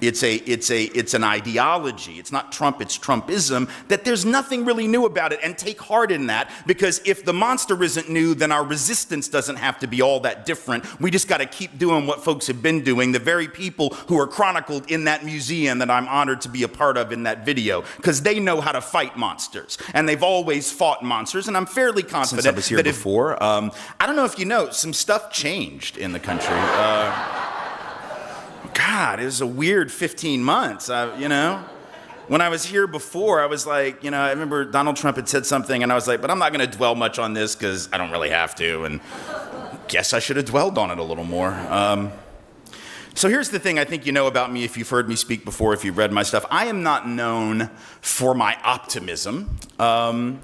It's an ideology. It's not Trump, it's Trumpism, that there's nothing really new about it. And take heart in that, because if the monster isn't new, then our resistance doesn't have to be all that different. We just got to keep doing what folks have been doing, the very people who are chronicled in that museum that I'm honored to be a part of in that video, because they know how to fight monsters. And they've always fought monsters, and I'm fairly confident Since I was here before. I don't know if you know, some stuff changed in the country. God, it was a weird 15 months, When I was here before, I was like, I remember Donald Trump had said something, and I was like, but I'm not going to dwell much on this because I don't really have to, and guess I should have dwelled on it a little more. So here's the thing I think you know about me if you've heard me speak before, if you've read my stuff. I am not known for my optimism. I'm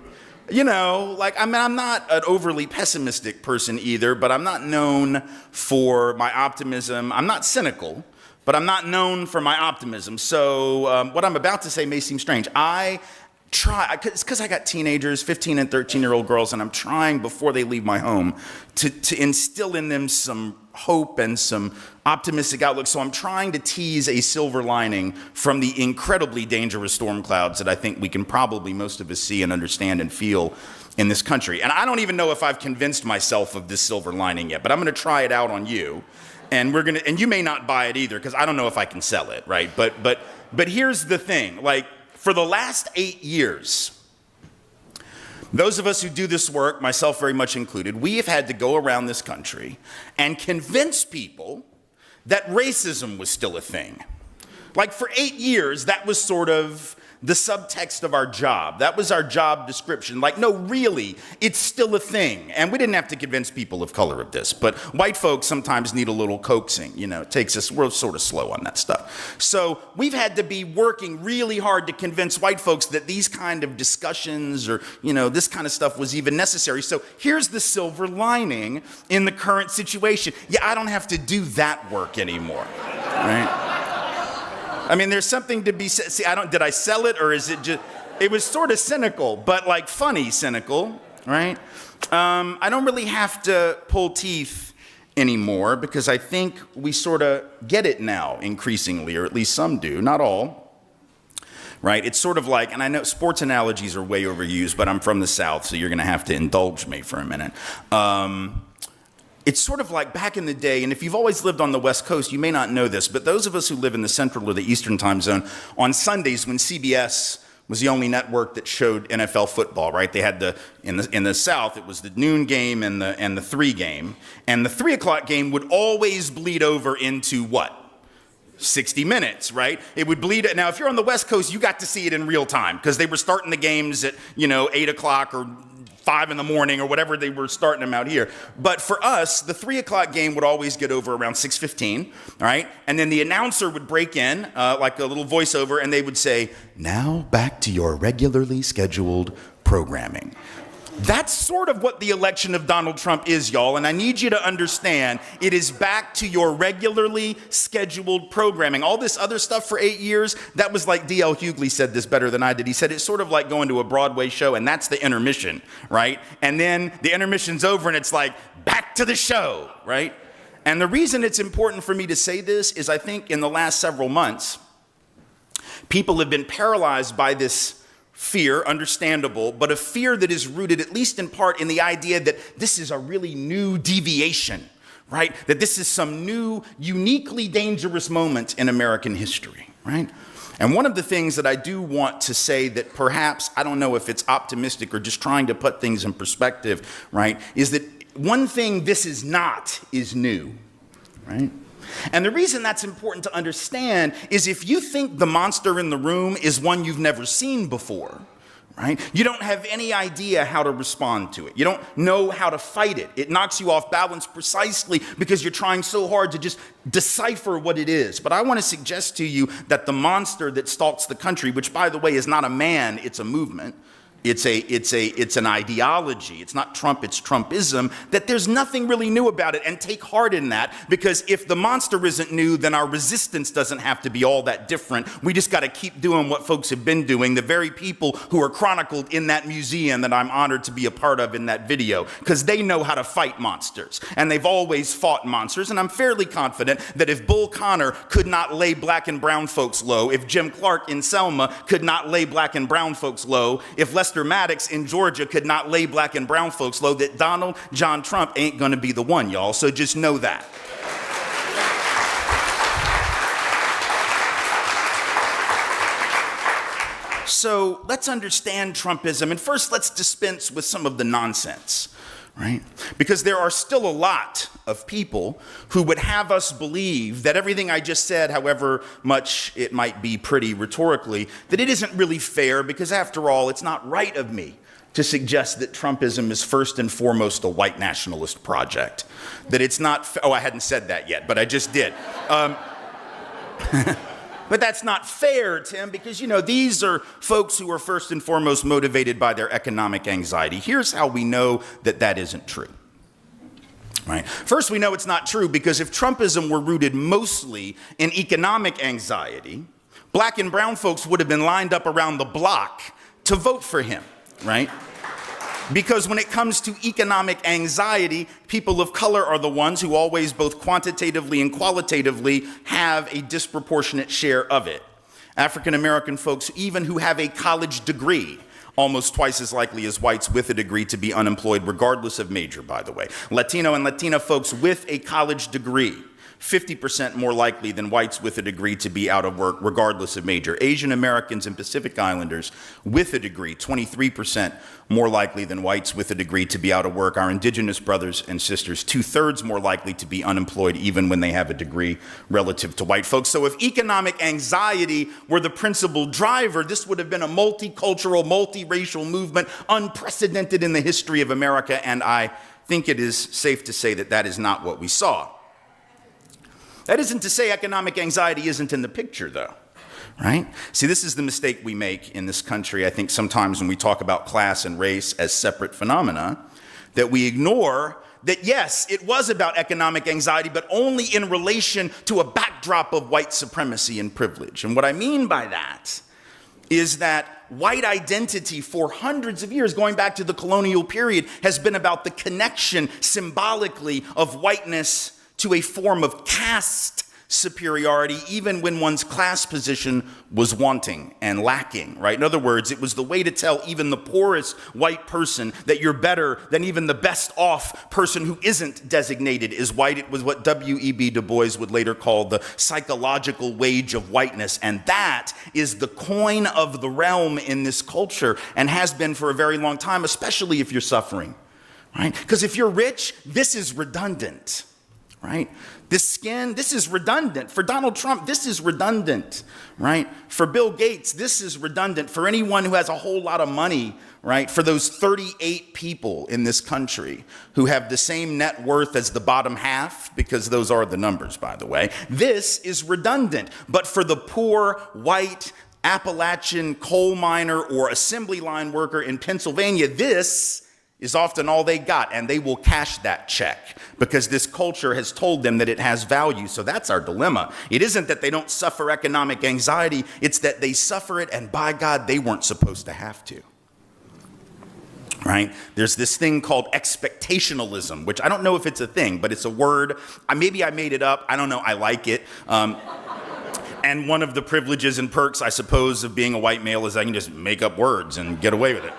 not an overly pessimistic person either, but I'm not known for my optimism. I'm not cynical, but I'm not known for my optimism. So what I'm about to say may seem strange. It's because I got teenagers, 15 and 13-year-old girls, and I'm trying before they leave my home to instill in them some hope and some optimistic outlook. So I'm trying to tease a silver lining from the incredibly dangerous storm clouds that I think we can probably most of us see and understand and feel in this country. And I don't even know if I've convinced myself of this silver lining yet, but I'm going to try it out on you. And you may not buy it either, because I don't know if I can sell it, right? But here's the thing, for the last 8 years, those of us who do this work, myself very much included, we have had to go around this country and convince people that racism was still a thing. For 8 years, that was sort of the subtext of our job. That was our job description. No, really, it's still a thing. And we didn't have to convince people of color of this, but white folks sometimes need a little coaxing. It takes us, we're sort of slow on that stuff. So we've had to be working really hard to convince white folks that these kind of discussions or, this kind of stuff was even necessary. So here's the silver lining in the current situation. Yeah, I don't have to do that work anymore, right? There's something to be said. See, did I sell it, or is it just, it was sort of cynical, but funny cynical, right? I don't really have to pull teeth anymore, because I think we sort of get it now increasingly, or at least some do, not all, right? It's sort of and I know sports analogies are way overused, but I'm from the South, so you're going to have to indulge me for a minute. It's sort of back in the day, and if you've always lived on the West Coast, you may not know this, but those of us who live in the Central or the Eastern time zone, on Sundays when CBS was the only network that showed NFL football, right? They had in the South, it was the noon game and the 3 game, and the 3 o'clock game would always bleed over into what? 60 minutes, right? It would bleed. Now, if you're on the West Coast, you got to see it in real time, because they were starting the games at 8 o'clock or 5 in the morning or whatever they were starting them out here. But for us, the 3 o'clock game would always get over around 6:15, right? And then the announcer would break in, like a little voiceover, and they would say, "Now back to your regularly scheduled programming." That's sort of what the election of Donald Trump is, y'all, and I need you to understand it is back to your regularly scheduled programming. All this other stuff for 8 years, that was like D.L. Hughley said this better than I did. He said it's sort of like going to a Broadway show, and that's the intermission, right? And then the intermission's over, and it's back to the show, right? And the reason it's important for me to say this is I think in the last several months, people have been paralyzed by this fear, understandable, but a fear that is rooted, at least in part, in the idea that this is a really new deviation, right? That this is some new, uniquely dangerous moment in American history, right? And one of the things that I do want to say that perhaps, I don't know if it's optimistic or just trying to put things in perspective, right, is that one thing this is not is new, right? And the reason that's important to understand is if you think the monster in the room is one you've never seen before, right? You don't have any idea how to respond to it. You don't know how to fight it. It knocks you off balance precisely because you're trying so hard to just decipher what it is. But I want to suggest to you that the monster that stalks the country, which by the way is not a man, it's a movement, It's an ideology. It's not Trump, it's Trumpism, that there's nothing really new about it. And take heart in that, because if the monster isn't new, then our resistance doesn't have to be all that different. We just got to keep doing what folks have been doing, the very people who are chronicled in that museum that I'm honored to be a part of in that video, because they know how to fight monsters. And they've always fought monsters. And I'm fairly confident that if Bull Connor could not lay black and brown folks low, if Jim Clark in Selma could not lay black and brown folks low, if Lester Maddox in Georgia could not lay black and brown folks low, that Donald John Trump ain't gonna be the one, y'all. So just know that. So let's understand Trumpism, and first let's dispense with some of the nonsense, right? Because there are still a lot of people who would have us believe that everything I just said, however much it might be pretty rhetorically, that it isn't really fair, because after all, it's not right of me to suggest that Trumpism is first and foremost a white nationalist project. That it's not, oh, I hadn't said that yet, but I just did. But that's not fair, Tim, because, you know, these are folks who are first and foremost motivated by their economic anxiety. Here's how we know that that isn't true. Right. First, we know it's not true because if Trumpism were rooted mostly in economic anxiety, black and brown folks would have been lined up around the block to vote for him, right? Because when it comes to economic anxiety, people of color are the ones who always, both quantitatively and qualitatively, have a disproportionate share of it. African American folks, even who have a college degree, almost twice as likely as whites with a degree to be unemployed, regardless of major, by the way. Latino and Latina folks with a college degree, 50% more likely than whites with a degree to be out of work, regardless of major. Asian Americans and Pacific Islanders with a degree, 23% more likely than whites with a degree to be out of work. Our indigenous brothers and sisters, 2/3 more likely to be unemployed even when they have a degree relative to white folks. So if economic anxiety were the principal driver, this would have been a multicultural, multiracial movement unprecedented in the history of America, and I think it is safe to say that that is not what we saw. That isn't to say economic anxiety isn't in the picture, though, right? See, this is the mistake we make in this country, I think, sometimes when we talk about class and race as separate phenomena, that we ignore that, yes, it was about economic anxiety, but only in relation to a backdrop of white supremacy and privilege. And what I mean by that is that white identity for hundreds of years, going back to the colonial period, has been about the connection symbolically of whiteness to a form of caste superiority, even when one's class position was wanting and lacking, right? In other words, it was the way to tell even the poorest white person that you're better than even the best off person who isn't designated as white. It was what W.E.B. Du Bois would later call the psychological wage of whiteness. And that is the coin of the realm in this culture and has been for a very long time, especially if you're suffering, right? Because if you're rich, this is redundant. Right? This skin, this is redundant. For Donald Trump, this is redundant, right? For Bill Gates, this is redundant. For anyone who has a whole lot of money, right? For those 38 people in this country who have the same net worth as the bottom half, because those are the numbers, by the way, this is redundant. But for the poor, white, Appalachian coal miner or assembly line worker in Pennsylvania, this is often all they got, and they will cash that check because this culture has told them that it has value. So that's our dilemma. It isn't that they don't suffer economic anxiety, it's that they suffer it, and by God, they weren't supposed to have to. Right? There's this thing called expectationalism, which I don't know if it's a thing, but it's a word. Maybe I made it up. I don't know. I like it. And one of the privileges and perks, I suppose, of being a white male is I can just make up words and get away with it.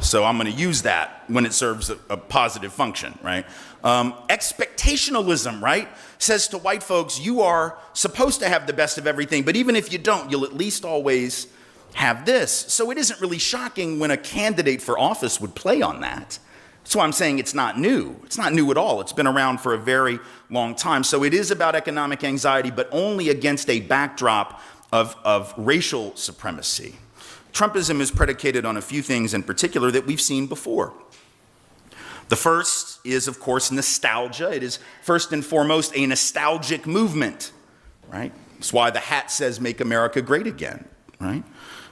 So I'm going to use that when it serves a positive function, right? Expectationalism, right, says to white folks, you are supposed to have the best of everything, but even if you don't, you'll at least always have this. So it isn't really shocking when a candidate for office would play on that. That's why I'm saying it's not new. It's not new at all. It's been around for a very long time. So it is about economic anxiety, but only against a backdrop of racial supremacy. Trumpism is predicated on a few things in particular that we've seen before. The first is, of course, nostalgia. It is first and foremost a nostalgic movement, right? That's why the hat says, "Make America Great Again," right?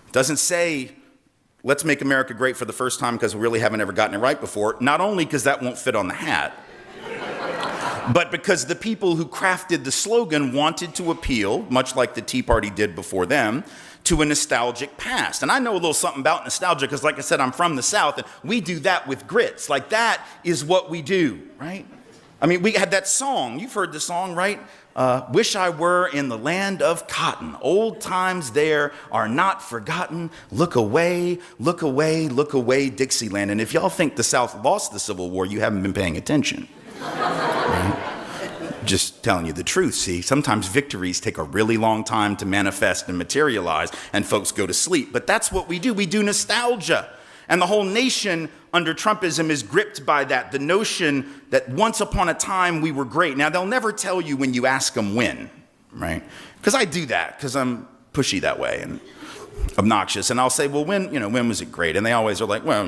It doesn't say let's make America great for the first time because we really haven't ever gotten it right before, not only because that won't fit on the hat, but because the people who crafted the slogan wanted to appeal, much like the Tea Party did before them, to a nostalgic past. And I know a little something about nostalgia because, like I said, I'm from the South, and we do that with grits. Like, that is what we do, right? I mean, we had that song. You've heard the song, right? Wish I were in the land of cotton. Old times there are not forgotten. Look away, look away, look away, Dixieland. And if y'all think the South lost the Civil War, you haven't been paying attention. Right? Just telling you the truth, see? Sometimes victories take a really long time to manifest and materialize, and folks go to sleep. But that's what we do. We do nostalgia. And the whole nation under Trumpism is gripped by that, the notion that once upon a time we were great. Now, they'll never tell you when you ask them when, right? Because I do that, because I'm pushy that way and obnoxious. And I'll say, well, when was it great? And they always are like, well,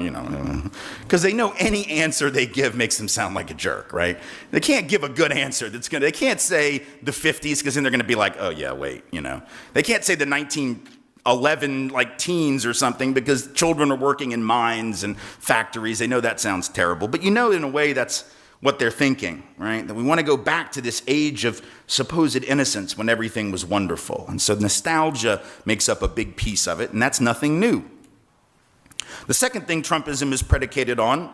because they know any answer they give makes them sound like a jerk, right? They can't give a good answer they can't say the 50s, because then they're going to be like, oh yeah, wait, They can't say the 1911 teens or something, because children are working in mines and factories. They know that sounds terrible, but in a way that's what they're thinking, right? That we want to go back to this age of supposed innocence when everything was wonderful. And so nostalgia makes up a big piece of it, and that's nothing new. The second thing Trumpism is predicated on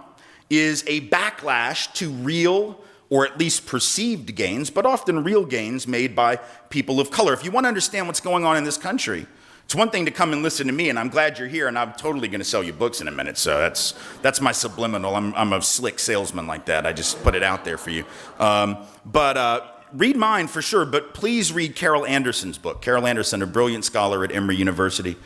is a backlash to real, or at least perceived gains, but often real gains made by people of color. If you want to understand what's going on in this country, it's one thing to come and listen to me, and I'm glad you're here, and I'm totally going to sell you books in a minute, so that's my subliminal. I'm a slick salesman like that. I just put it out there for you. Read mine for sure, but please read Carol Anderson's book. Carol Anderson, a brilliant scholar at Emory University,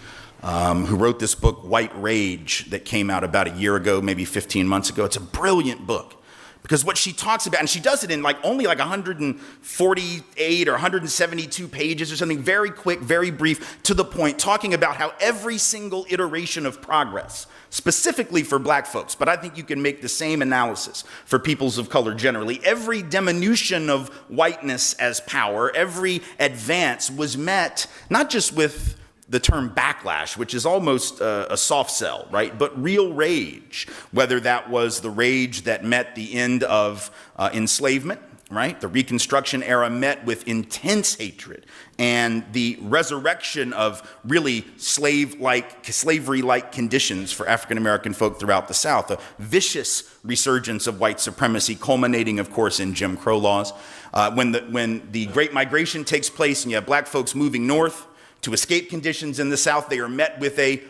who wrote this book, White Rage, that came out about a year ago, maybe 15 months ago. It's a brilliant book. Because what she talks about, and she does it in only 148 or 172 pages or something, very quick, very brief, to the point, talking about how every single iteration of progress, specifically for black folks, but I think you can make the same analysis for peoples of color generally, every diminution of whiteness as power, every advance was met not just with the term backlash, which is almost a soft sell, right? But real rage, whether that was the rage that met the end of enslavement, right? The Reconstruction era met with intense hatred, and the resurrection of really slavery-like conditions for African-American folk throughout the South, a vicious resurgence of white supremacy, culminating, of course, in Jim Crow laws. When the Great Migration takes place and you have black folks moving north to escape conditions in the South, they are met with a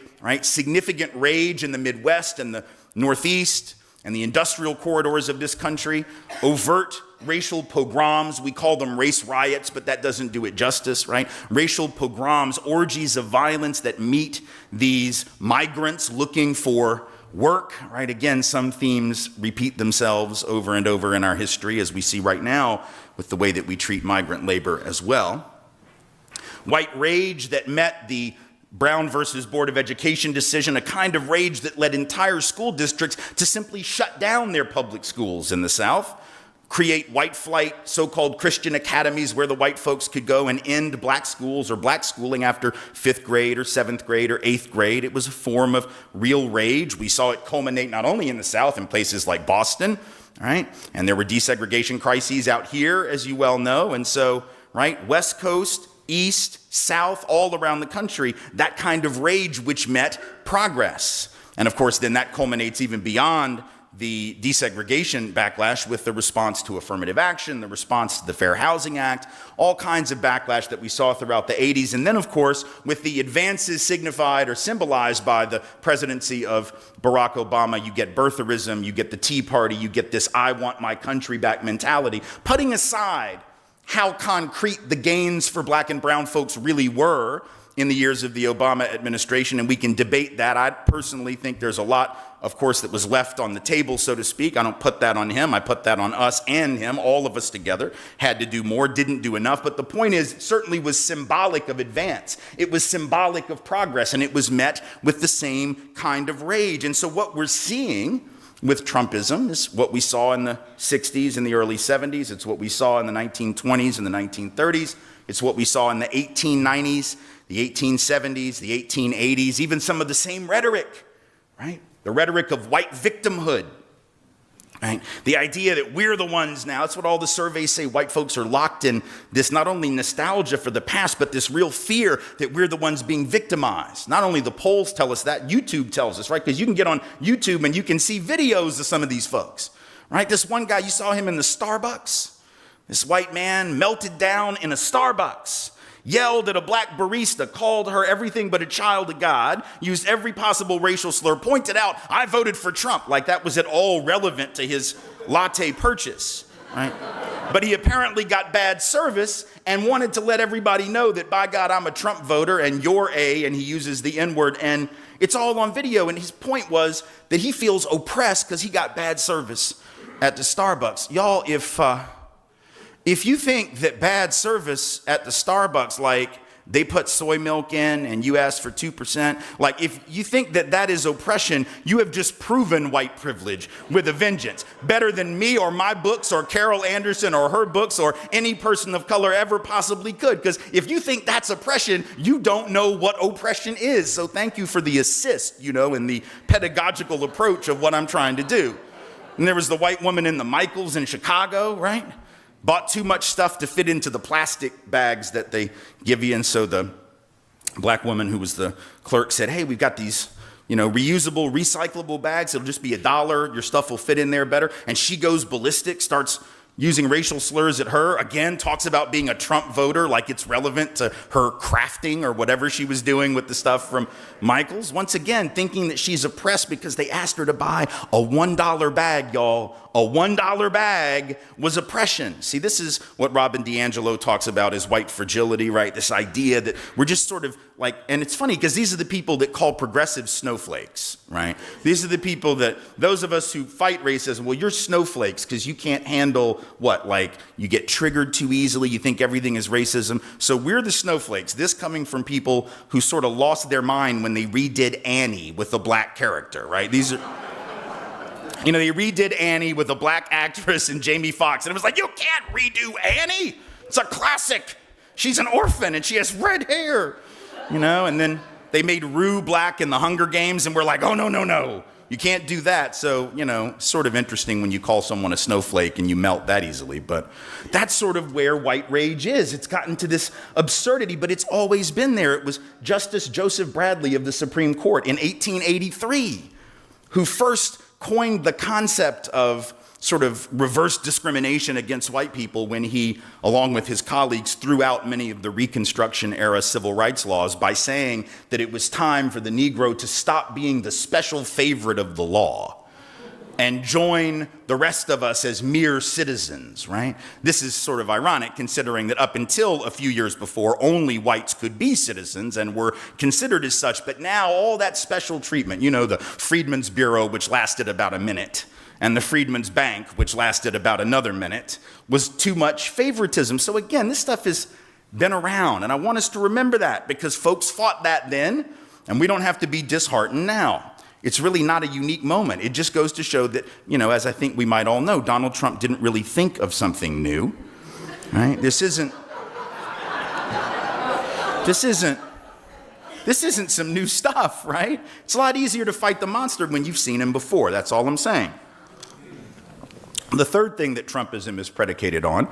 significant rage in the Midwest and the Northeast and the industrial corridors of this country, overt racial pogroms. We call them race riots, but that doesn't do it justice, right? Racial pogroms, orgies of violence that meet these migrants looking for work, right? Again, some themes repeat themselves over and over in our history, as we see right now with the way that we treat migrant labor as well. White rage that met the Brown versus Board of Education decision, a kind of rage that led entire school districts to simply shut down their public schools in the South, create white flight, so-called Christian academies where the white folks could go and end black schools or black schooling after 5th grade or 7th grade or 8th grade. It was a form of real rage. We saw it culminate not only in the South, in places like Boston, right? And there were desegregation crises out here, as you well know. And so, right, West Coast, East, South, all around the country, that kind of rage which met progress. And of course, then that culminates even beyond the desegregation backlash with the response to affirmative action, the response to the Fair Housing Act, all kinds of backlash that we saw throughout the 80s. And then, of course, with the advances signified or symbolized by the presidency of Barack Obama, you get birtherism, you get the Tea Party, you get this I want my country back mentality, putting aside how concrete the gains for black and brown folks really were in the years of the Obama administration, and we can debate that. I personally think there's a lot, of course, that was left on the table, so to speak. I don't put that on him. I put that on us and him. All of us together had to do more, didn't do enough. But the point is, it certainly was symbolic of advance. It was symbolic of progress, and it was met with the same kind of rage. And so what we're seeing with Trumpism is what we saw in the 60s and the early 70s. It's what we saw in the 1920s and the 1930s. It's what we saw in the 1890s, the 1870s, the 1880s, even some of the same rhetoric right? The rhetoric of white victimhood, right? The idea that we're the ones now, that's what all the surveys say, white folks are locked in this not only nostalgia for the past, but this real fear that we're the ones being victimized. Not only the polls tell us that, YouTube tells us, right? Because you can get on YouTube and you can see videos of some of these folks, right? This one guy, you saw him in the Starbucks. This white man melted down in a Starbucks, yelled at a black barista, called her everything but a child of God, used every possible racial slur, pointed out, I voted for Trump, like that was at all relevant to his latte purchase, right? But he apparently got bad service and wanted to let everybody know that, by God, I'm a Trump voter and you're and he uses the N-word, and it's all on video. And his point was that he feels oppressed because he got bad service at the Starbucks. Y'all, if you think that bad service at the Starbucks, like they put soy milk in and you ask for 2%, like if you think that that is oppression, you have just proven white privilege with a vengeance. Better than me or my books or Carol Anderson or her books or any person of color ever possibly could. Because if you think that's oppression, you don't know what oppression is. So thank you for the assist, in the pedagogical approach of what I'm trying to do. And there was the white woman in the Michaels in Chicago, right? Bought too much stuff to fit into the plastic bags that they give you. And so the black woman who was the clerk said, hey, we've got these, reusable, recyclable bags. It'll just be $1. Your stuff will fit in there better. And she goes ballistic, starts using racial slurs at her. Again, talks about being a Trump voter like it's relevant to her crafting or whatever she was doing with the stuff from Michael's. Once again, thinking that she's oppressed because they asked her to buy a $1 bag, y'all. A $1 bag was oppression. See, this is what Robin DiAngelo talks about as white fragility, right? This idea that we're just sort of like, and it's funny because these are the people that call progressives snowflakes, right? These are the people that, those of us who fight racism, well, you're snowflakes because you can't handle what? Like you get triggered too easily. You think everything is racism. So we're the snowflakes. This coming from people who sort of lost their mind when they redid Annie with a black character, right? These are... they redid Annie with a black actress and Jamie Foxx. And it was like, you can't redo Annie. It's a classic. She's an orphan and she has red hair. And then they made Rue black in the Hunger Games. And we're like, oh, no. You can't do that. So, sort of interesting when you call someone a snowflake and you melt that easily. But that's sort of where white rage is. It's gotten to this absurdity, but it's always been there. It was Justice Joseph Bradley of the Supreme Court in 1883 who first coined the concept of sort of reverse discrimination against white people when he, along with his colleagues, threw out many of the Reconstruction era civil rights laws by saying that it was time for the Negro to stop being the special favorite of the law and join the rest of us as mere citizens, right? This is sort of ironic considering that up until a few years before, only whites could be citizens and were considered as such. But now all that special treatment, the Freedmen's Bureau, which lasted about a minute, and the Freedmen's Bank, which lasted about another minute, was too much favoritism. So again, this stuff has been around, and I want us to remember that because folks fought that then, and we don't have to be disheartened now. It's really not a unique moment. It just goes to show that, as I think we might all know, Donald Trump didn't really think of something new, right? This isn't some new stuff, right? It's a lot easier to fight the monster when you've seen him before. That's all I'm saying. The third thing that Trumpism is predicated on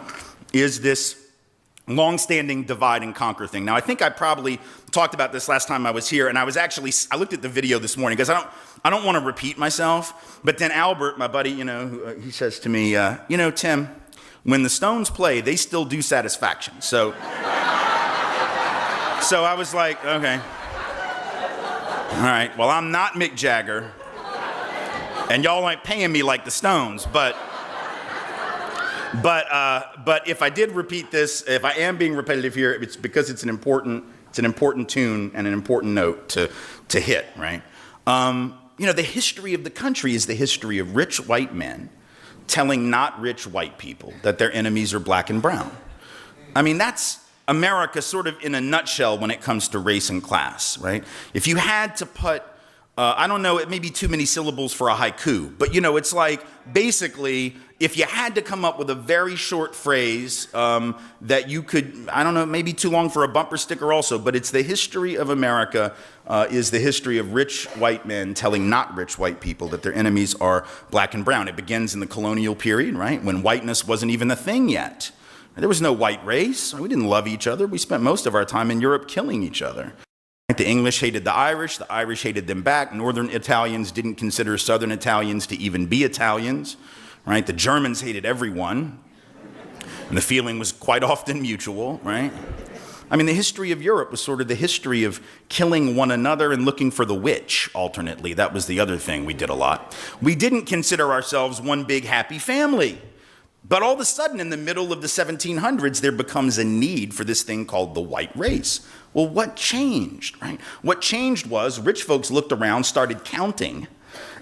is this long-standing divide and conquer thing. Now, I think I probably talked about this last time I was here, and I looked at the video this morning because I don't want to repeat myself. But then Albert, my buddy, he says to me, Tim, when the Stones play, they still do Satisfaction. So I was like, okay, all right. Well, I'm not Mick Jagger, and y'all ain't paying me like the Stones, but if I did repeat this, if I am being repetitive here, it's because it's an important tune and an important note to hit, right? The history of the country is the history of rich white men telling not rich white people that their enemies are black and brown. I mean, that's America sort of in a nutshell when it comes to race and class, right? If you had to put I don't know, it may be too many syllables for a haiku, but it's like basically if you had to come up with a very short phrase that you could, I don't know, maybe too long for a bumper sticker also, but it's the history of America is the history of rich white men telling not rich white people that their enemies are black and brown. It begins in the colonial period, right, when whiteness wasn't even a thing yet. There was no white race. We didn't love each other. We spent most of our time in Europe killing each other. The English hated the Irish hated them back. Northern Italians didn't consider Southern Italians to even be Italians, right? The Germans hated everyone, and the feeling was quite often mutual, right? I mean, the history of Europe was sort of the history of killing one another and looking for the witch, alternately. That was the other thing we did a lot. We didn't consider ourselves one big happy family. But all of a sudden, in the middle of the 1700s, there becomes a need for this thing called the white race. Well, what changed, right? What changed was rich folks looked around, started counting,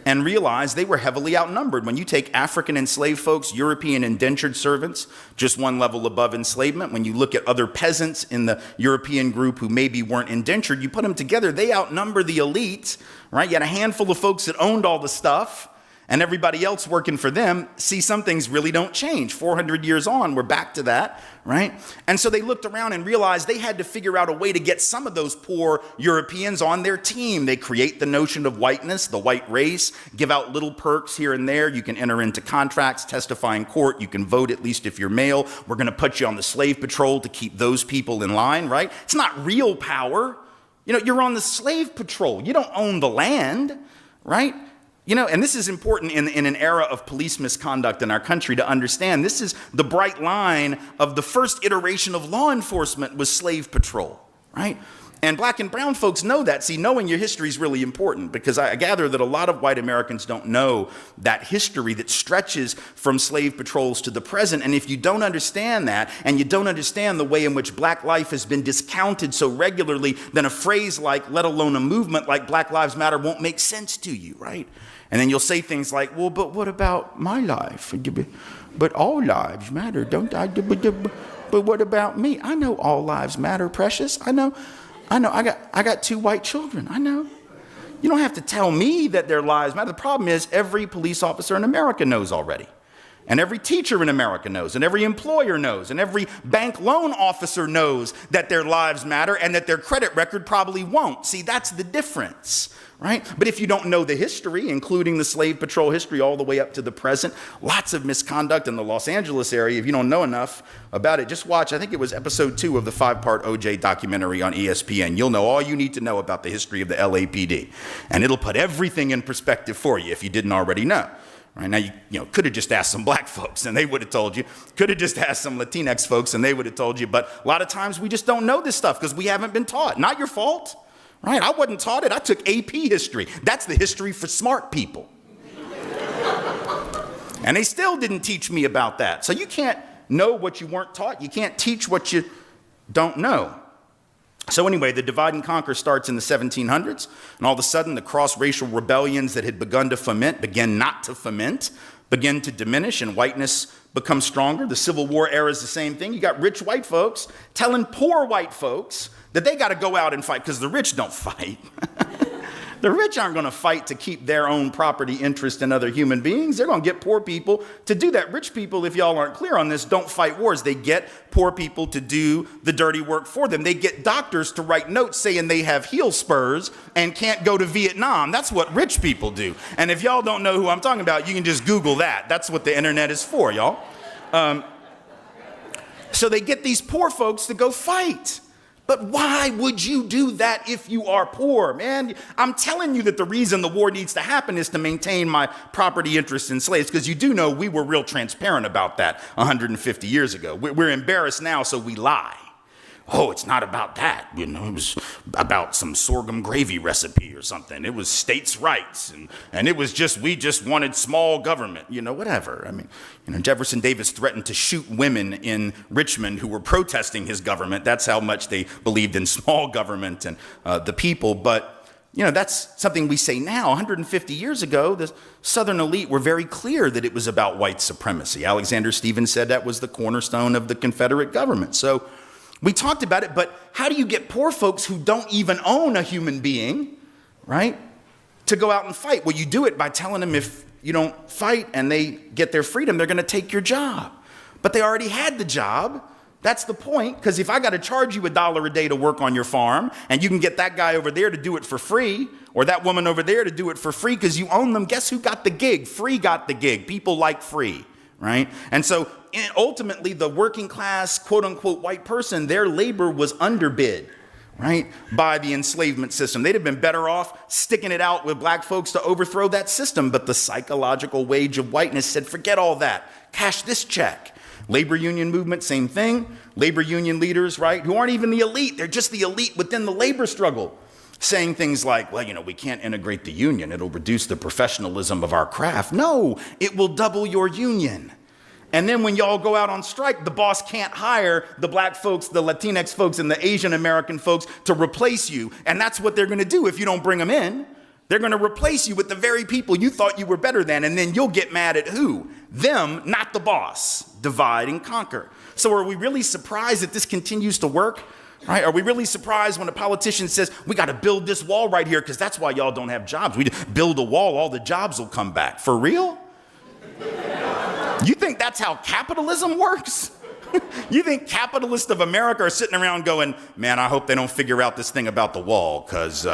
and realized they were heavily outnumbered. When you take African enslaved folks, European indentured servants, just one level above enslavement, when you look at other peasants in the European group who maybe weren't indentured, you put them together, they outnumber the elite, right? You had a handful of folks that owned all the stuff, and everybody else working for them. See, some things really don't change. 400 years on, we're back to that, right? And so they looked around and realized they had to figure out a way to get some of those poor Europeans on their team. They create the notion of whiteness, the white race, give out little perks here and there. You can enter into contracts, testify in court. You can vote, at least if you're male. We're going to put you on the slave patrol to keep those people in line, right? It's not real power. You're on the slave patrol. You don't own the land, right? And this is important in an era of police misconduct in our country to understand. This is the bright line of the first iteration of law enforcement was slave patrol, right? And black and brown folks know that. See, knowing your history is really important because I gather that a lot of white Americans don't know that history that stretches from slave patrols to the present. And if you don't understand that, and you don't understand the way in which black life has been discounted so regularly, then a phrase like, let alone a movement like Black Lives Matter won't make sense to you, right? And then you'll say things like, well, but what about my life? But all lives matter, don't I? But what about me? I know all lives matter, precious. I know. I got 2 white children. I know. You don't have to tell me that their lives matter. The problem is every police officer in America knows already. And every teacher in America knows, and every employer knows, and every bank loan officer knows that their lives matter and that their credit record probably won't. See, that's the difference, right? But if you don't know the history, including the slave patrol history all the way up to the present, lots of misconduct in the Los Angeles area. If you don't know enough about it, just watch, I think it was episode 2 of the 5-part OJ documentary on ESPN. You'll know all you need to know about the history of the LAPD. And it'll put everything in perspective for you if you didn't already know. Right now, you could have just asked some black folks and they would have told you. Could have just asked some Latinx folks and they would have told you. But a lot of times we just don't know this stuff because we haven't been taught. Not your fault, right? I wasn't taught it. I took AP history. That's the history for smart people. And they still didn't teach me about that. So you can't know what you weren't taught. You can't teach what you don't know. So anyway, the divide and conquer starts in the 1700s, and all of a sudden the cross-racial rebellions that had begun to foment begin not to foment, begin to diminish, and whiteness becomes stronger. The Civil War era is the same thing. You got rich white folks telling poor white folks that they got to go out and fight because the rich don't fight. The rich aren't going to fight to keep their own property interest in other human beings. They're going to get poor people to do that. Rich people, if y'all aren't clear on this, don't fight wars. They get poor people to do the dirty work for them. They get doctors to write notes saying they have heel spurs and can't go to Vietnam. That's what rich people do. And if y'all don't know who I'm talking about, you can just Google that. That's what the internet is for, y'all. So they get these poor folks to go fight. But why would you do that if you are poor, man? I'm telling you that the reason the war needs to happen is to maintain my property interest in slaves, because you do know we were real transparent about that 150 years ago. We're embarrassed now, so we lie. Oh, it's not about that. It was about some sorghum gravy recipe or something. It was states' rights. And it was we just wanted small government, whatever. I mean, Jefferson Davis threatened to shoot women in Richmond who were protesting his government. That's how much they believed in small government and the people. But, that's something we say now. 150 years ago, the Southern elite were very clear that it was about white supremacy. Alexander Stephens said that was the cornerstone of the Confederate government. So we talked about it, but how do you get poor folks who don't even own a human being, right, to go out and fight. Well, you do it by telling them if you don't fight and they get their freedom, they're going to take your job. But they already had the job. That's the point, because if I got to charge you $1 a day to work on your farm, and you can get that guy over there to do it for free, or that woman over there to do it for free because you own them, guess who got the gig? Free got the gig. People like free, right? And so ultimately, the working class, quote unquote, white person, their labor was underbid, right, by the enslavement system. They'd have been better off sticking it out with black folks to overthrow that system. But the psychological wage of whiteness said, forget all that. Cash this check. Labor union movement, same thing. Labor union leaders, right, who aren't even the elite. They're just the elite within the labor struggle, saying things like, well, we can't integrate the union. It'll reduce the professionalism of our craft. No, it will double your union. And then when y'all go out on strike, the boss can't hire the black folks, the Latinx folks, and the Asian American folks to replace you. And that's what they're going to do if you don't bring them in. They're going to replace you with the very people you thought you were better than. And then you'll get mad at who? Them, not the boss. Divide and conquer. So are we really surprised that this continues to work? Right? Are we really surprised when a politician says, we got to build this wall right here because that's why y'all don't have jobs. We build a wall, all the jobs will come back. For real? You think that's how capitalism works? You think capitalists of America are sitting around going, man, I hope they don't figure out this thing about the wall, because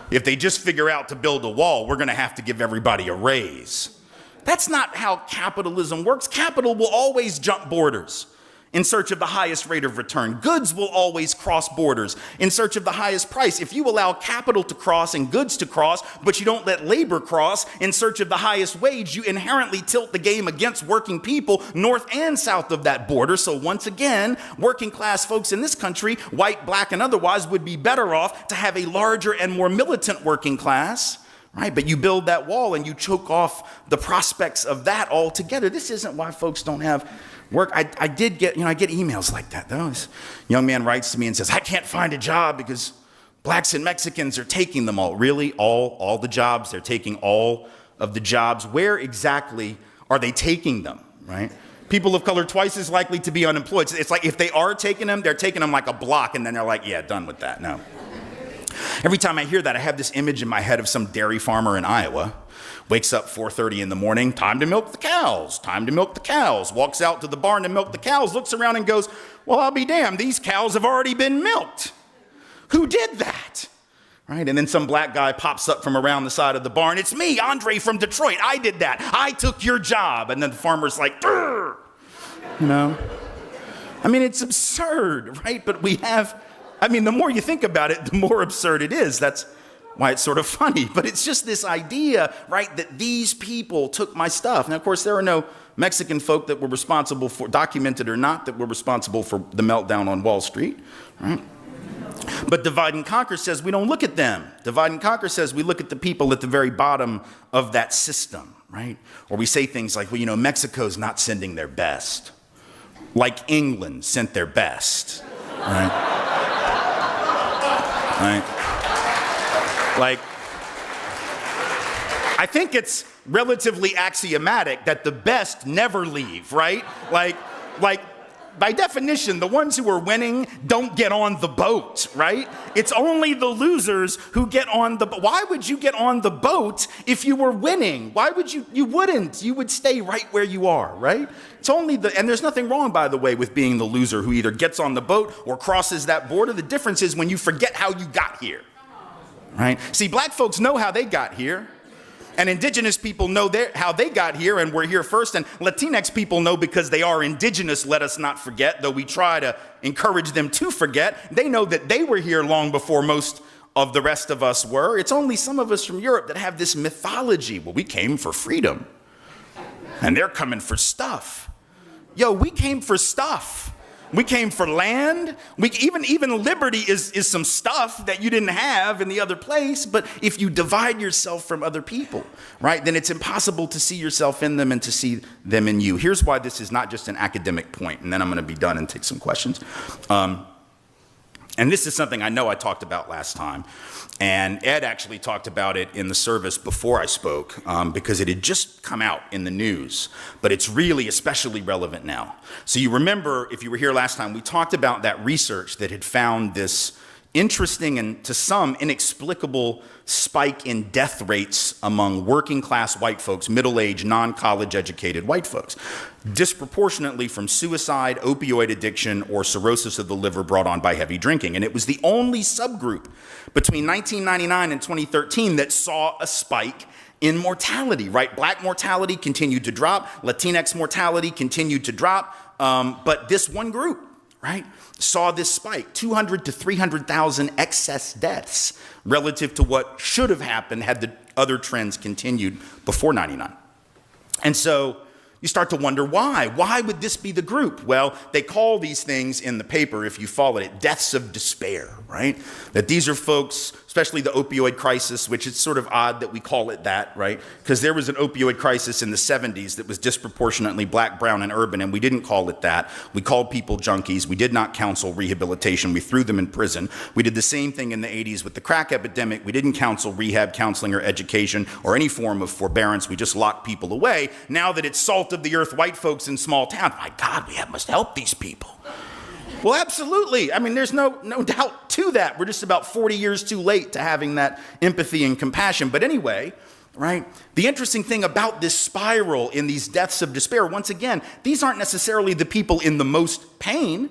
if they just figure out to build a wall, we're going to have to give everybody a raise. That's not how capitalism works. Capital will always jump borders in search of the highest rate of return. Goods will always cross borders in search of the highest price. If you allow capital to cross and goods to cross, but you don't let labor cross in search of the highest wage, you inherently tilt the game against working people north and south of that border. So once again, working class folks in this country, white, black, and otherwise, would be better off to have a larger and more militant working class. Right? But you build that wall and you choke off the prospects of that altogether. This isn't why folks don't have work. I get emails like that though. This young man writes to me and says, I can't find a job because blacks and Mexicans are taking them all. Really? All the jobs? They're taking all of the jobs. Where exactly are they taking them? Right? People of color twice as likely to be unemployed. It's like if they are taking them, they're taking them like a block and then they're like, yeah, done with that. No. Every time I hear that, I have this image in my head of some dairy farmer in Iowa. Wakes up 4:30 in the morning, time to milk the cows, walks out to the barn to milk the cows, looks around and goes, well, I'll be damned, these cows have already been milked. Who did that? Right? And then some black guy pops up from around the side of the barn. It's me, Andre from Detroit. I did that. I took your job. And then the farmer's like, Durr! It's absurd, right? But the more you think about it, the more absurd it is. That's why it's sort of funny. But it's just this idea, right, that these people took my stuff. Now, of course, there are no Mexican folk that were responsible for, documented or not, that were responsible for the meltdown on Wall Street, right? But divide and conquer says we don't look at them. Divide and conquer says we look at the people at the very bottom of that system, right? Or we say things like, well, Mexico's not sending their best. Like England sent their best, right? Right? Like, I think it's relatively axiomatic that the best never leave, right? Like by definition, the ones who are winning don't get on the boat, right? It's only the losers who get on the boat. Why would you get on the boat if you were winning? Why would you wouldn't. You would stay right where you are, right? It's only and there's nothing wrong, by the way, with being the loser who either gets on the boat or crosses that border. The difference is when you forget how you got here, right? See, black folks know how they got here. And indigenous people know how they got here and we're here first. And Latinx people know because they are indigenous, let us not forget, though we try to encourage them to forget. They know that they were here long before most of the rest of us were. It's only some of us from Europe that have this mythology. Well, we came for freedom and they're coming for stuff. Yo, we came for stuff. We came for land. Even liberty is some stuff that you didn't have in the other place. But if you divide yourself from other people, right, then it's impossible to see yourself in them and to see them in you. Here's why this is not just an academic point, and then I'm going to be done and take some questions. And this is something I know I talked about last time. And Ed actually talked about it in the service before I spoke because it had just come out in the news. But it's really especially relevant now. So you remember, if you were here last time, we talked about that research that had found this interesting and to some inexplicable spike in death rates among working class white folks, middle-aged, non-college educated white folks, disproportionately from suicide, opioid addiction, or cirrhosis of the liver brought on by heavy drinking. And it was the only subgroup between 1999 and 2013 that saw a spike in mortality, right? Black mortality continued to drop, Latinx mortality continued to drop, but this one group, right, saw this spike, 200 to 300,000 excess deaths relative to what should have happened had the other trends continued before 99. And so you start to wonder why. Why would this be the group? Well, they call these things in the paper, if you follow it, deaths of despair, right? That these are folks, especially the opioid crisis, which is sort of odd that we call it that, right? Because there was an opioid crisis in the 70s that was disproportionately black, brown, and urban, and we didn't call it that. We called people junkies. We did not counsel rehabilitation. We threw them in prison. We did the same thing in the 80s with the crack epidemic. We didn't counsel rehab, counseling, or education, or any form of forbearance. We just locked people away. Now that it's salt of the earth white folks in small towns, my God, we must help these people. Well, absolutely. I mean, there's no doubt to that. We're just about 40 years too late to having that empathy and compassion. But anyway, right, the interesting thing about this spiral in these deaths of despair, once again, these aren't necessarily the people in the most pain,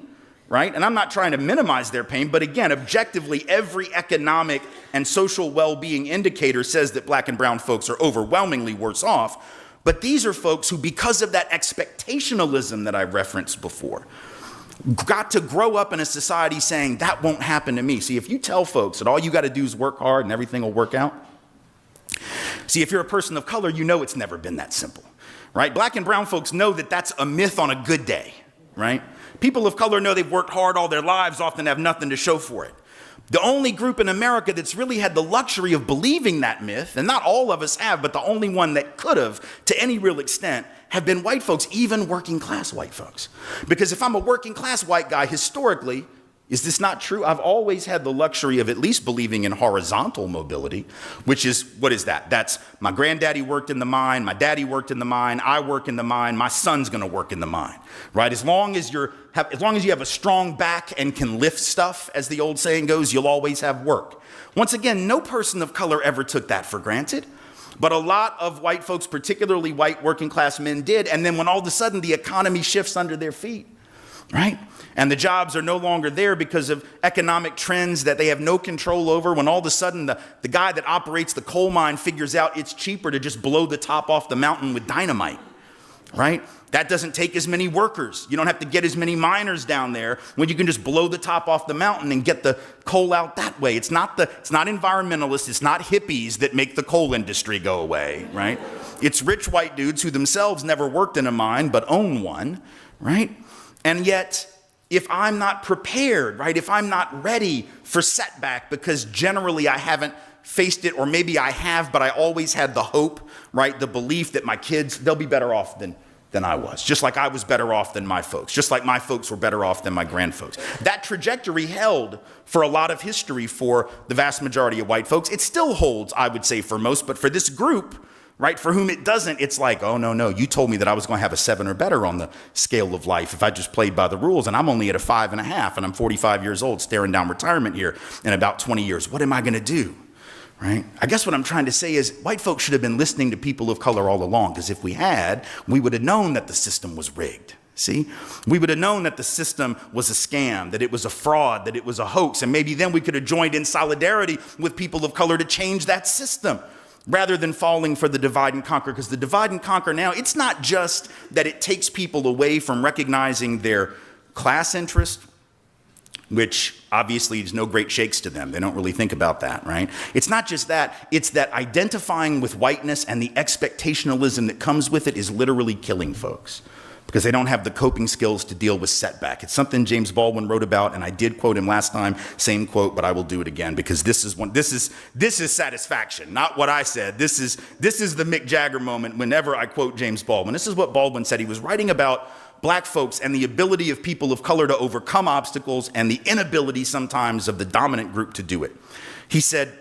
right? And I'm not trying to minimize their pain, but again, objectively, every economic and social well-being indicator says that black and brown folks are overwhelmingly worse off. But these are folks who, because of that expectationalism that I referenced before, got to grow up in a society saying that won't happen to me. See, if you tell folks that all you got to do is work hard and everything will work out. See, if you're a person of color, you know it's never been that simple, right? Black and brown folks know that that's a myth on a good day, right? People of color know they've worked hard all their lives, often have nothing to show for it. The only group in America that's really had the luxury of believing that myth, and not all of us have, but the only one that could have, to any real extent, have been white folks, even working class white folks. Because if I'm a working class white guy, historically, is this not true? I've always had the luxury of at least believing in horizontal mobility, which is, what is that? That's my granddaddy worked in the mine, my daddy worked in the mine, I work in the mine, my son's gonna work in the mine, right? As long as you have a strong back and can lift stuff, as the old saying goes, you'll always have work. Once again, no person of color ever took that for granted. But a lot of white folks, particularly white working class men, did. And then when all of a sudden the economy shifts under their feet, right? And the jobs are no longer there because of economic trends that they have no control over. When all of a sudden the guy that operates the coal mine figures out it's cheaper to just blow the top off the mountain with dynamite, right? That doesn't take as many workers. You don't have to get as many miners down there when you can just blow the top off the mountain and get the coal out that way. It's not environmentalists, it's not hippies that make the coal industry go away, right? It's rich white dudes who themselves never worked in a mine but own one, right? And yet, if I'm not prepared, right, if I'm not ready for setback because generally I haven't faced it, or maybe I have, but I always had the hope, right, the belief that my kids, they'll be better off than I was, just like I was better off than my folks, just like my folks were better off than my grandfolks. That trajectory held for a lot of history for the vast majority of white folks. It still holds, I would say, for most, but for this group, right, for whom it doesn't, it's like, oh, no, you told me that I was going to have a 7 or better on the scale of life if I just played by the rules, and I'm only at a 5.5, and I'm 45 years old staring down retirement here in about 20 years. What am I going to do? Right? I guess what I'm trying to say is white folks should have been listening to people of color all along, because if we had, we would have known that the system was rigged. See? We would have known that the system was a scam, that it was a fraud, that it was a hoax, and maybe then we could have joined in solidarity with people of color to change that system rather than falling for the divide and conquer. Because the divide and conquer now, it's not just that it takes people away from recognizing their class interest, which obviously is no great shakes to them. They don't really think about that, right? It's not just that. It's that identifying with whiteness and the expectationalism that comes with it is literally killing folks because they don't have the coping skills to deal with setback. It's something James Baldwin wrote about, and I did quote him last time, same quote, but I will do it again because this is satisfaction, not what I said. This is the Mick Jagger moment whenever I quote James Baldwin. This is what Baldwin said. He was writing about black folks and the ability of people of color to overcome obstacles and the inability sometimes of the dominant group to do it. He said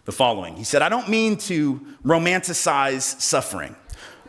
the following. He said, I don't mean to romanticize suffering,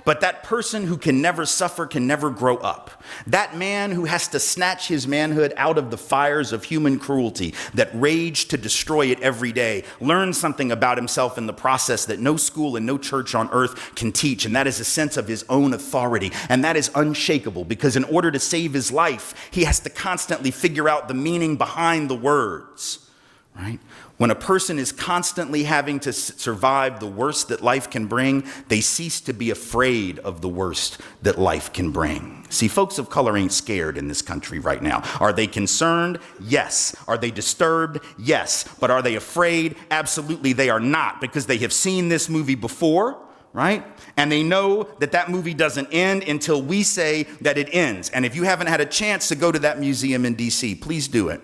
But that person who can never suffer can never grow up. That man who has to snatch his manhood out of the fires of human cruelty that rage to destroy it every day learns something about himself in the process that no school and no church on earth can teach, and that is a sense of his own authority. And that is unshakable, because in order to save his life, he has to constantly figure out the meaning behind the words, right? When a person is constantly having to survive the worst that life can bring, they cease to be afraid of the worst that life can bring. See, folks of color ain't scared in this country right now. Are they concerned? Yes. Are they disturbed? Yes. But are they afraid? Absolutely they are not, because they have seen this movie before, right? And they know that that movie doesn't end until we say that it ends. And if you haven't had a chance to go to that museum in DC, please do it.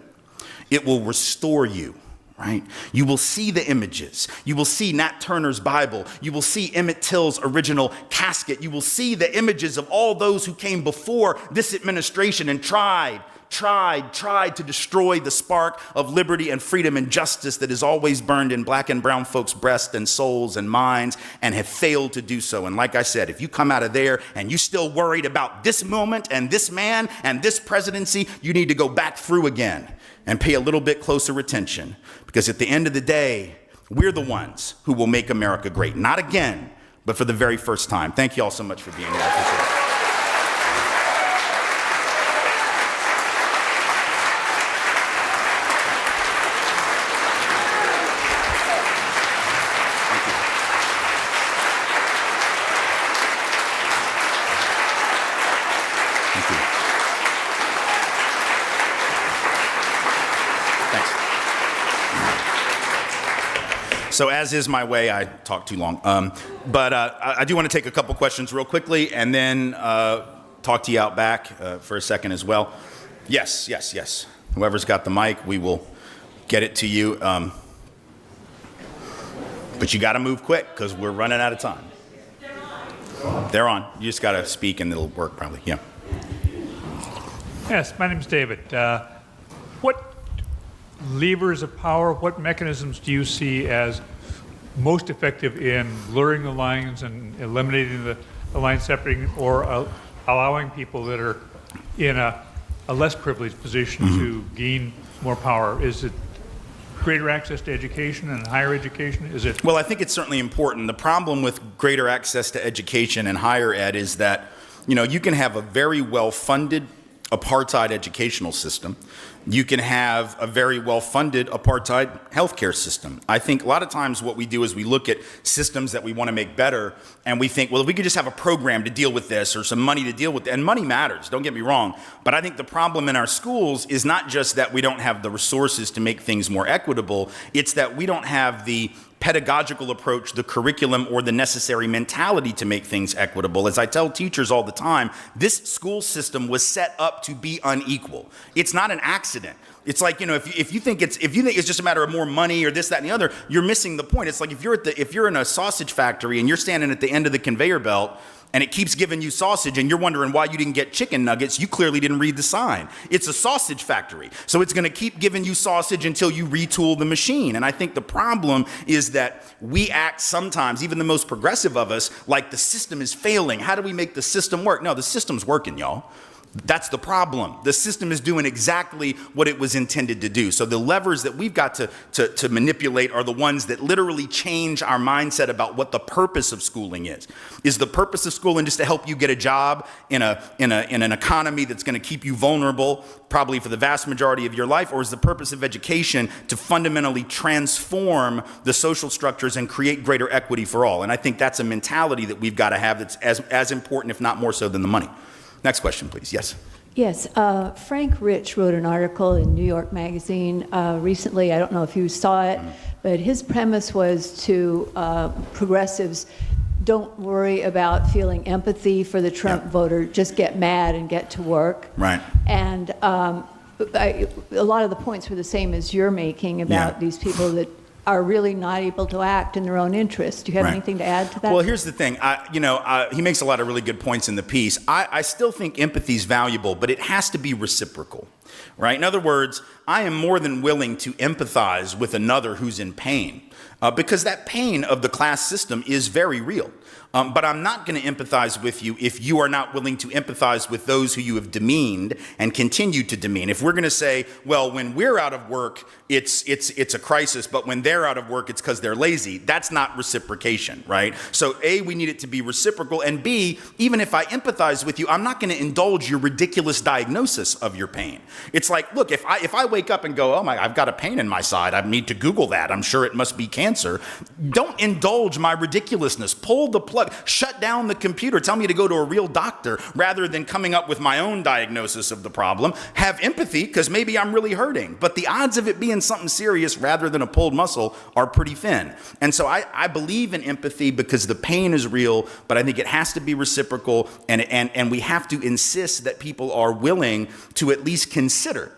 It will restore you. Right? You will see the images. You will see Nat Turner's Bible. You will see Emmett Till's original casket. You will see the images of all those who came before this administration and tried to destroy the spark of liberty and freedom and justice that is always burned in black and brown folks' breasts and souls and minds, and have failed to do so. And like I said, if you come out of there and you still worried about this moment and this man and this presidency, you need to go back through again and pay a little bit closer attention, because at the end of the day, we're the ones who will make America great. Not again, but for the very first time. Thank you all so much for being here. I appreciate it. So as is my way, I talk too long. But I do want to take a couple questions real quickly, and then talk to you out back for a second as well. Yes. Whoever's got the mic, we will get it to you. But you got to move quick, because we're running out of time. They're on. You just got to speak, and it'll work probably. Yeah. Yes, my name's David. What levers of power, what mechanisms do you see as most effective in blurring the lines and eliminating the line separating, or allowing people that are in a less privileged position to gain more power? Is it greater access to education and higher education? Is it? Well, I think it's certainly important. The problem with greater access to education and higher ed is that, you can have a very well-funded apartheid educational system. You can have a very well-funded apartheid healthcare system. I think a lot of times what we do is we look at systems that we want to make better, and we think, well, if we could just have a program to deal with this or some money to deal with it, and money matters, don't get me wrong, but I think the problem in our schools is not just that we don't have the resources to make things more equitable, it's that we don't have the pedagogical approach, the curriculum, or the necessary mentality to make things equitable. As I tell teachers all the time, this school system was set up to be unequal. It's not an accident. It's like, if you think it's just a matter of more money or this, that, and the other, you're missing the point. It's like if you're in a sausage factory and you're standing at the end of the conveyor belt and it keeps giving you sausage and you're wondering why you didn't get chicken nuggets, you clearly didn't read the sign. It's a sausage factory. So it's going to keep giving you sausage until you retool the machine. And I think the problem is that we act sometimes, even the most progressive of us, like the system is failing. How do we make the system work? No, the system's working, y'all. That's the problem. The system is doing exactly what it was intended to do. So the levers that we've got to manipulate are the ones that literally change our mindset about what the purpose of schooling is. Is the purpose of schooling just to help you get a job in an economy that's going to keep you vulnerable, probably for the vast majority of your life? Or is the purpose of education to fundamentally transform the social structures and create greater equity for all? And I think that's a mentality that we've got to have that's as important, if not more so, than the money. Next question, please. Yes. Yes. Frank Rich wrote an article in New York Magazine recently. I don't know if you saw it, but his premise was to progressives don't worry about feeling empathy for the Trump voter, just get mad and get to work. Right. And a lot of the points were the same as you're making about these people that are really not able to act in their own interest. Do you have anything to add to that? Well, here's the thing. He makes a lot of really good points in the piece. I still think empathy is valuable, but it has to be reciprocal. right? In other words, I am more than willing to empathize with another who's in pain, because that pain of the class system is very real. But I'm not going to empathize with you if you are not willing to empathize with those who you have demeaned and continue to demean. If we're going to say, well, when we're out of work, it's a crisis, but when they're out of work, it's because they're lazy, that's not reciprocation, right? So A, we need it to be reciprocal, and B, even if I empathize with you, I'm not going to indulge your ridiculous diagnosis of your pain. It's like, look, if I wake up and go, oh my, I've got a pain in my side, I need to Google that, I'm sure it must be cancer. Don't indulge my ridiculousness. Pull the plug. Shut down the computer. Tell me to go to a real doctor rather than coming up with my own diagnosis of the problem. Have empathy, because maybe I'm really hurting. But the odds of it being something serious rather than a pulled muscle are pretty thin. And so I believe in empathy because the pain is real, but I think it has to be reciprocal, and we have to insist that people are willing to at least consider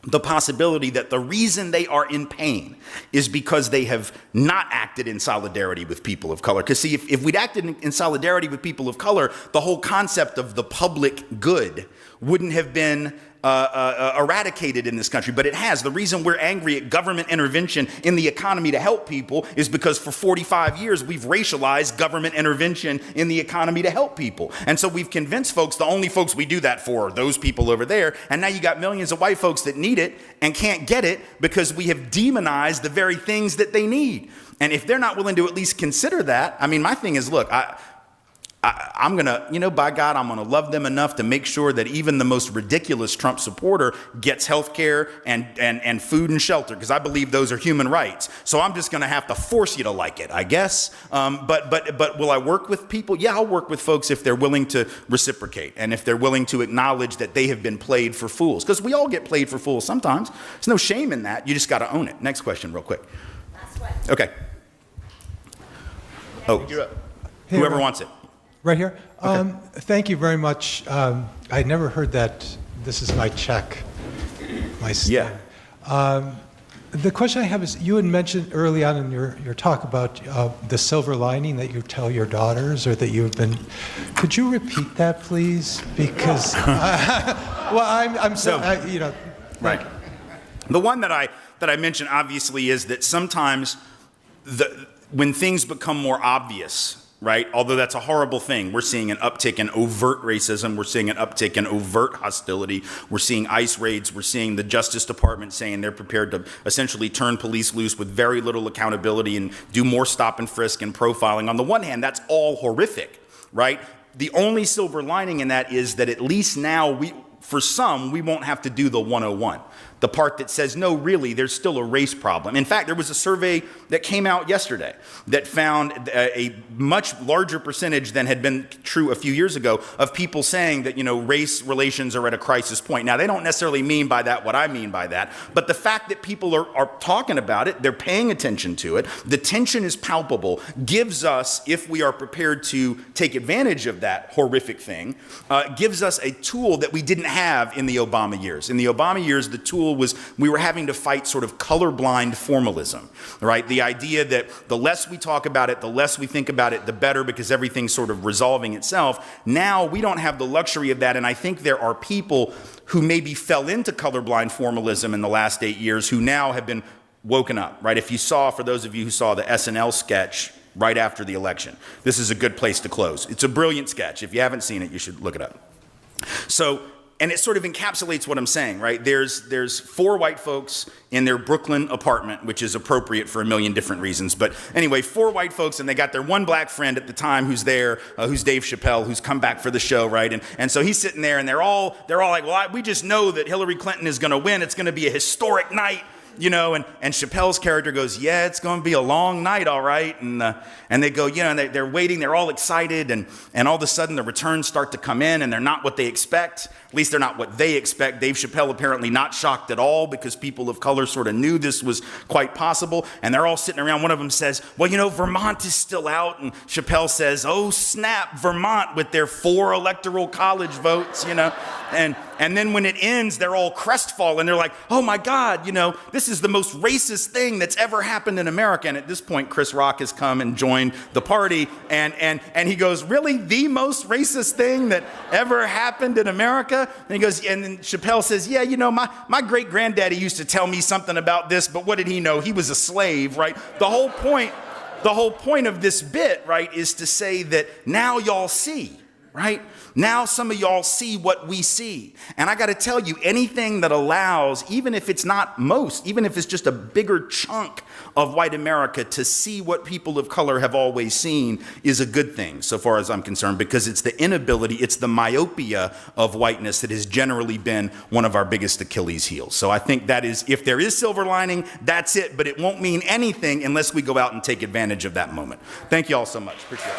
the possibility that the reason they are in pain is because they have not acted in solidarity with people of color. Because see, if we'd acted in solidarity with people of color, the whole concept of the public good wouldn't have been eradicated in this country, but it has. The reason we're angry at government intervention in the economy to help people is because for 45 years we've racialized government intervention in the economy to help people. And so we've convinced folks the only folks we do that for are those people over there. And now you got millions of white folks that need it and can't get it because we have demonized the very things that they need. And if they're not willing to at least consider that, I mean, my thing is, look, I'm going to, by God, I'm going to love them enough to make sure that even the most ridiculous Trump supporter gets health care and food and shelter, because I believe those are human rights. So I'm just going to have to force you to like it, I guess. But will I work with people? Yeah, I'll work with folks if they're willing to reciprocate and if they're willing to acknowledge that they have been played for fools, because we all get played for fools sometimes. There's no shame in that. You just got to own it. Next question real quick. Last one. Okay. Oh, whoever wants it. Right here. Okay. Thank you very much. I never heard that. This is my check. My stamp. Yeah. The question I have is, you had mentioned early on in your talk about the silver lining that you tell your daughters, or that you've been. Could you repeat that, please? Because well, I'm so Right. The one that I mentioned obviously is that sometimes when things become more obvious, right? Although that's a horrible thing. We're seeing an uptick in overt racism. We're seeing an uptick in overt hostility. We're seeing ICE raids. We're seeing the Justice Department saying they're prepared to essentially turn police loose with very little accountability and do more stop and frisk and profiling. On the one hand, that's all horrific, right? The only silver lining in that is that at least now for some, we won't have to do the 101. The part that says, no, really, there's still a race problem. In fact, there was a survey that came out yesterday that found a much larger percentage than had been true a few years ago of people saying that, race relations are at a crisis point. Now, they don't necessarily mean by that what I mean by that, but the fact that people are talking about it, they're paying attention to it, the tension is palpable, gives us, if we are prepared to take advantage of that horrific thing, gives us a tool that we didn't have in the Obama years. In the Obama years, the tool was we were having to fight sort of colorblind formalism, right? The idea that the less we talk about it, the less we think about it, the better, because everything's sort of resolving itself. Now we don't have the luxury of that, and I think there are people who maybe fell into colorblind formalism in the last 8 years who now have been woken up, right? If you saw, for those of you who saw the SNL sketch right after the election, this is a good place to close. It's a brilliant sketch. If you haven't seen it, you should look it up. So, and it sort of encapsulates what I'm saying, right? There's 4 white folks in their Brooklyn apartment, which is appropriate for a million different reasons. But anyway, 4 white folks, and they got their one black friend at the time who's there, who's Dave Chappelle, who's come back for the show, right? And so he's sitting there, and they're all like, well, we just know that Hillary Clinton is going to win. It's going to be a historic night. And Chappelle's character goes, yeah, it's going to be a long night, all right. And they go, and they're waiting, they're all excited, and all of a sudden the returns start to come in, and they're not what they expect. At least they're not what they expect. Dave Chappelle apparently not shocked at all, because people of color sort of knew this was quite possible. And they're all sitting around. One of them says, well, Vermont is still out. And Chappelle says, oh, snap, Vermont with their 4 electoral college votes, And And then when it ends, they're all crestfallen. They're like, oh my God, this is the most racist thing that's ever happened in America. And at this point, Chris Rock has come and joined the party. And he goes, really? The most racist thing that ever happened in America? And he goes, and then Chappelle says, yeah, my great granddaddy used to tell me something about this, but what did he know? He was a slave, right? The whole point of this bit, right, is to say that now y'all see, right? Now some of y'all see what we see. And I got to tell you, anything that allows, even if it's not most, even if it's just a bigger chunk of white America to see what people of color have always seen is a good thing, so far as I'm concerned, because it's the inability, it's the myopia of whiteness that has generally been one of our biggest Achilles heels. So I think that is, if there is silver lining, that's it, but it won't mean anything unless we go out and take advantage of that moment. Thank you all so much. Appreciate it.